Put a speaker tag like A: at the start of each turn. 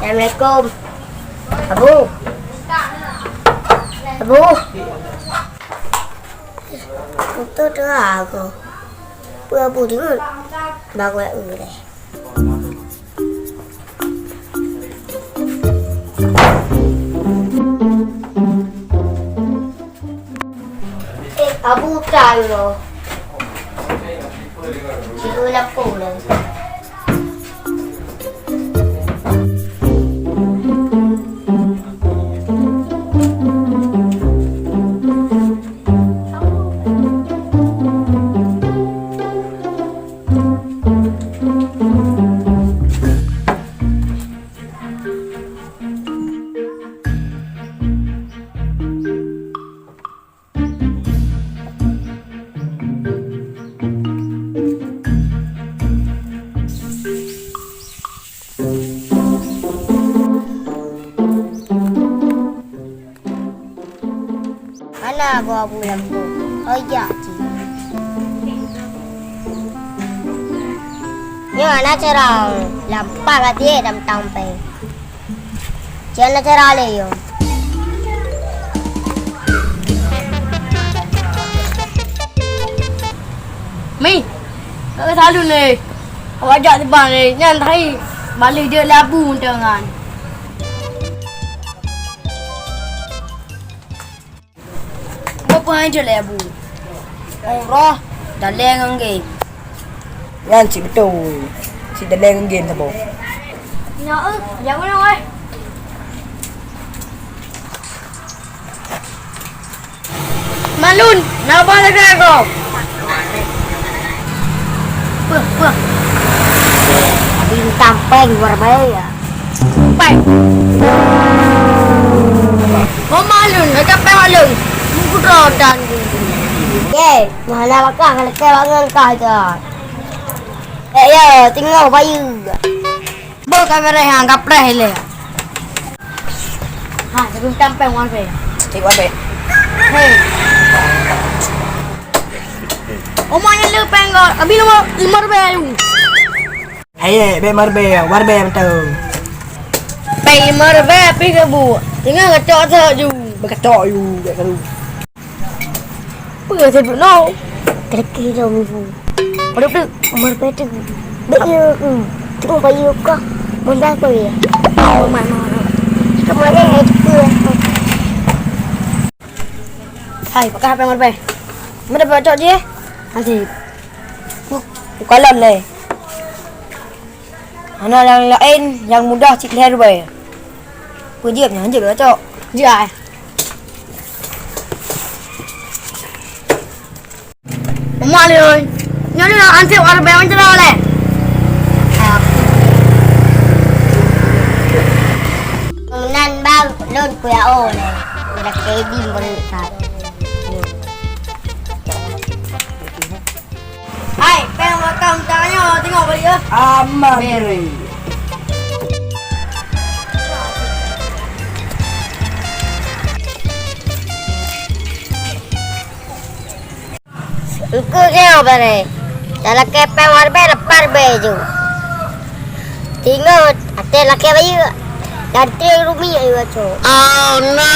A: Assalamualaikum. Abu. Abu. Itu dah aku. Abu dengar. Baru aku deh. Abu tahu. Cikgu lapor dah. Mana Abu lampu? Oh ya, cik. Nhưng mà nó chơi rồi làm ba cái tiếng đâm tông về chuyện nó chơi ra liền
B: Mi cái thằng luôn này họ chọn thì bạn này nhận thấy bạn đi đưa lá bùn trường ngàn bố hai chơi lá bùn ro đã lên ngang gì
C: Yan si betul. Si dalang game tabo.
B: nhớ dạ con ơi mà luôn nào bao giờ ra rồi bữa
A: bintang peng berbeda
B: bảy có malun nó chấp bao malun muốn rồi dan
A: oke mana bakal kalau kewangan kau tu ya tinggal bayu
B: bơ camera hàng gặp đâyเลยhaจะเป็นจำเป็นวันไป
C: Cik wan be.
B: hey omanya lu pengen abi nama 5 ribu
C: Hai be mar be, war be betul.
B: pe 5 ribu pi ke bu tinggal ngecok saja
C: Berketok you kat kalu.
B: bơ saya dulu no
A: terkira dong ibu
B: udah udah
A: berbeda bayu tinggal bayu kah benda apa ya mana kemarin itu
B: hai pakai HP mar be mana baca je nanti buka lem le anak yang lain yang mudah cik leher be cứ diệp nhá diệp baca dài Mama ơi, nhớ đi nào ăn thiệu ăn bé ăn cho đâu này.
A: nan bang lon kuya o ne udah kedi berikat
B: Hai, pengen makan caranya tengok balik ya.
C: Aman be.
A: Uku kaya bare dalam kepe warbe depan beju tinggal ate laki bayu ganti rumi ayo cu oh no